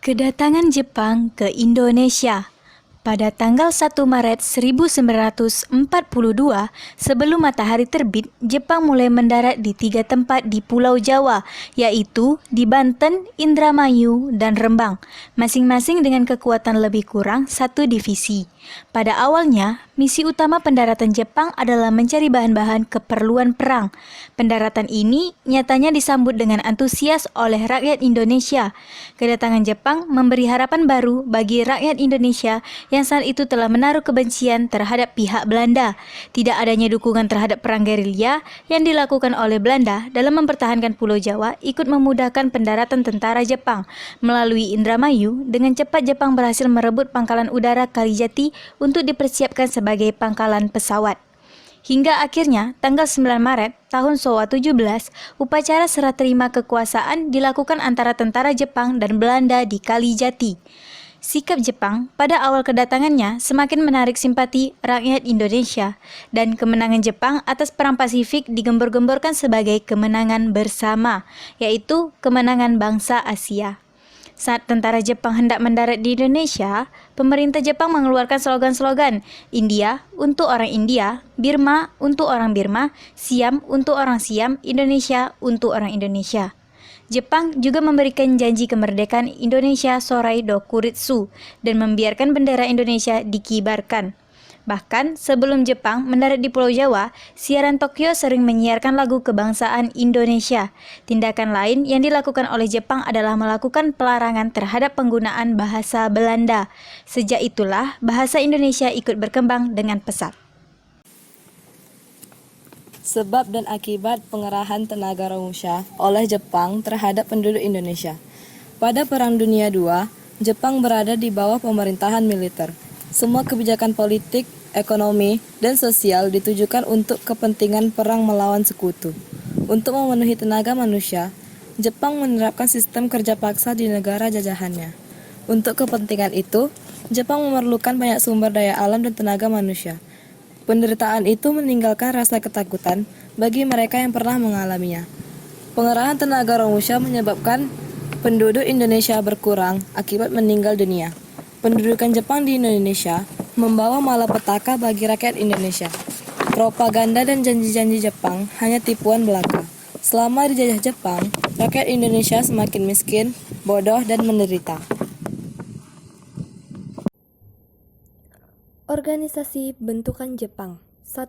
Kedatangan Jepang ke Indonesia. Pada tanggal 1 Maret 1942, sebelum matahari terbit, Jepang mulai mendarat di 3 tempat di Pulau Jawa, yaitu di Banten, Indramayu, dan Rembang, masing-masing dengan kekuatan lebih kurang 1 divisi. Pada awalnya, misi utama pendaratan Jepang adalah mencari bahan-bahan keperluan perang. Pendaratan ini nyatanya disambut dengan antusias oleh rakyat Indonesia. Kedatangan Jepang memberi harapan baru bagi rakyat Indonesia yang saat itu telah menaruh kebencian terhadap pihak Belanda. Tidak adanya dukungan terhadap perang gerilya yang dilakukan oleh Belanda dalam mempertahankan Pulau Jawa ikut memudahkan pendaratan tentara Jepang. Melalui Indramayu, dengan cepat Jepang berhasil merebut pangkalan udara Kalijati untuk dipersiapkan sebagai pangkalan pesawat. Hingga akhirnya, tanggal 9 Maret tahun Showa 17, upacara serah terima kekuasaan dilakukan antara tentara Jepang dan Belanda di Kalijati. Sikap Jepang pada awal kedatangannya semakin menarik simpati rakyat Indonesia, dan kemenangan Jepang atas Perang Pasifik digembor-gemborkan sebagai kemenangan bersama, yaitu kemenangan bangsa Asia. Saat tentara Jepang hendak mendarat di Indonesia, pemerintah Jepang mengeluarkan slogan-slogan India untuk orang India, Birma untuk orang Birma, Siam untuk orang Siam, Indonesia untuk orang Indonesia. Jepang juga memberikan janji kemerdekaan Indonesia Sorai Dokuritsu dan membiarkan bendera Indonesia dikibarkan. Bahkan sebelum Jepang mendarat di Pulau Jawa, siaran Tokyo sering menyiarkan lagu kebangsaan Indonesia. Tindakan lain yang dilakukan oleh Jepang adalah melakukan pelarangan terhadap penggunaan bahasa Belanda. Sejak itulah bahasa Indonesia ikut berkembang dengan pesat. Sebab dan akibat pengerahan tenaga Rusia oleh Jepang terhadap penduduk Indonesia. Pada Perang Dunia II, Jepang berada di bawah pemerintahan militer. Semua kebijakan politik, ekonomi, dan sosial ditujukan untuk kepentingan perang melawan sekutu. Untuk memenuhi tenaga manusia, Jepang menerapkan sistem kerja paksa di negara jajahannya. Untuk kepentingan itu, Jepang memerlukan banyak sumber daya alam dan tenaga manusia. Penderitaan itu meninggalkan rasa ketakutan bagi mereka yang pernah mengalaminya. Pengerahan tenaga Rusia menyebabkan penduduk Indonesia berkurang akibat meninggal dunia. Pendudukan Jepang di Indonesia membawa malapetaka bagi rakyat Indonesia. Propaganda dan janji-janji Jepang hanya tipuan belaka. Selama dijajah Jepang, rakyat Indonesia semakin miskin, bodoh, dan menderita. Organisasi bentukan Jepang. 1.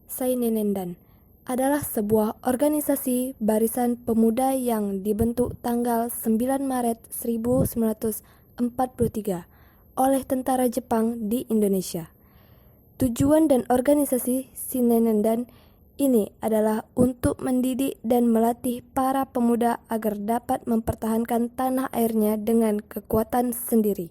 Sainenendan adalah sebuah organisasi barisan pemuda yang dibentuk tanggal 9 Maret 1943 oleh tentara Jepang di Indonesia. Tujuan dan organisasi Sainenendan ini adalah untuk mendidik dan melatih para pemuda agar dapat mempertahankan tanah airnya dengan kekuatan sendiri.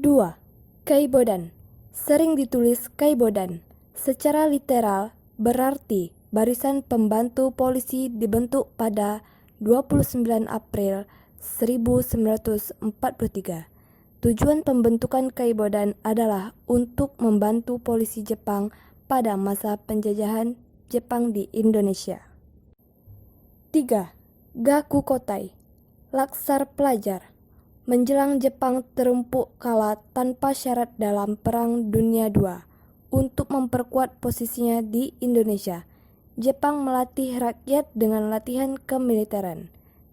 2. Kaibodan, sering ditulis Kaibodan, secara literal berarti barisan pembantu polisi dibentuk pada 29 April 1943. Tujuan pembentukan Kaibodan adalah untuk membantu polisi Jepang pada masa penjajahan Jepang di Indonesia. 3. Gakukotai, laksar pelajar, menjelang Jepang terempuk kalah tanpa syarat dalam Perang Dunia II. Untuk memperkuat posisinya di Indonesia, Jepang melatih rakyat dengan latihan kemiliteran,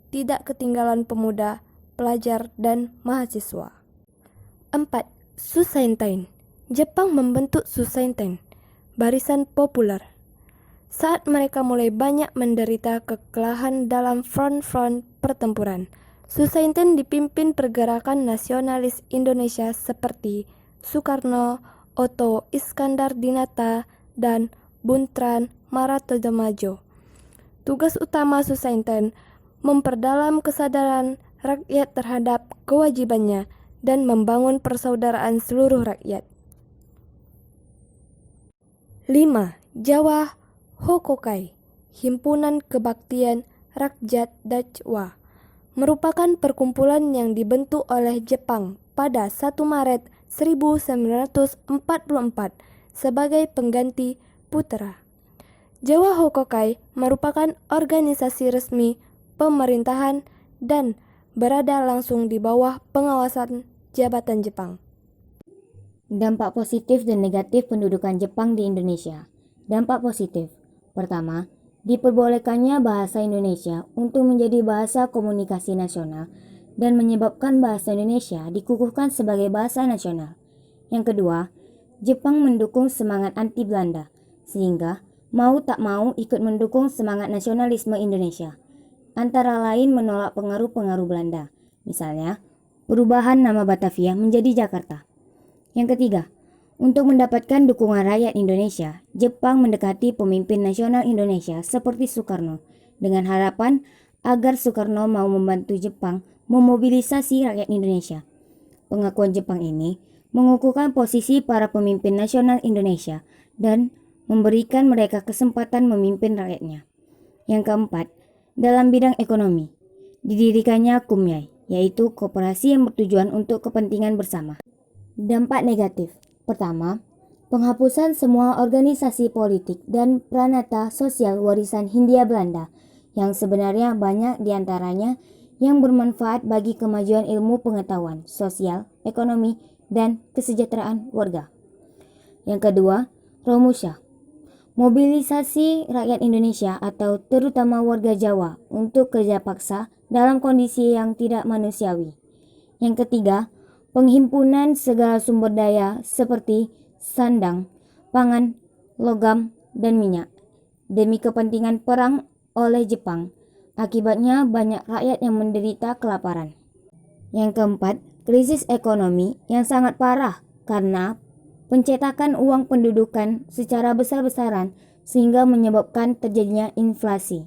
tidak ketinggalan pemuda, pelajar, dan mahasiswa. 4. Susaintain, Jepang membentuk Susaintain, barisan populer. Saat mereka mulai banyak menderita kekalahan dalam front-front pertempuran, Susaintain dipimpin pergerakan nasionalis Indonesia seperti Soekarno, Otto Iskandar Dinata, dan Buntran Maratodamajo. Tugas utama Susaintain memperdalam kesadaran rakyat terhadap kewajibannya dan membangun persaudaraan seluruh rakyat. 5. Jawa Hokokai, himpunan kebaktian rakyat Dachwa, merupakan perkumpulan yang dibentuk oleh Jepang pada 1 Maret 1944 sebagai pengganti Putra. Jawa Hokokai merupakan organisasi resmi pemerintahan dan berada langsung di bawah pengawasan jabatan Jepang. Dampak positif dan negatif pendudukan Jepang di Indonesia. Dampak positif. Pertama, diperbolehkannya bahasa Indonesia untuk menjadi bahasa komunikasi nasional dan menyebabkan bahasa Indonesia dikukuhkan sebagai bahasa nasional. Yang kedua, Jepang mendukung semangat anti Belanda, sehingga mau tak mau ikut mendukung semangat nasionalisme Indonesia. Antara lain menolak pengaruh-pengaruh Belanda, misalnya perubahan nama Batavia menjadi Jakarta. Yang ketiga, untuk mendapatkan dukungan rakyat Indonesia, Jepang mendekati pemimpin nasional Indonesia seperti Soekarno dengan harapan agar Soekarno mau membantu Jepang memobilisasi rakyat Indonesia. Pengakuan Jepang ini mengukuhkan posisi para pemimpin nasional Indonesia dan memberikan mereka kesempatan memimpin rakyatnya. Yang keempat, dalam bidang ekonomi, didirikannya KUMYAI, yaitu koperasi yang bertujuan untuk kepentingan bersama. Dampak negatif. Pertama, penghapusan semua organisasi politik dan pranata sosial warisan Hindia Belanda yang sebenarnya banyak diantaranya yang bermanfaat bagi kemajuan ilmu pengetahuan, sosial, ekonomi, dan kesejahteraan warga. Yang kedua, Romusha. Mobilisasi rakyat Indonesia atau terutama warga Jawa untuk kerja paksa dalam kondisi yang tidak manusiawi. Yang ketiga, penghimpunan segala sumber daya seperti sandang, pangan, logam, dan minyak demi kepentingan perang oleh Jepang. Akibatnya banyak rakyat yang menderita kelaparan. Yang keempat, krisis ekonomi yang sangat parah karena pencetakan uang pendudukan secara besar-besaran sehingga menyebabkan terjadinya inflasi.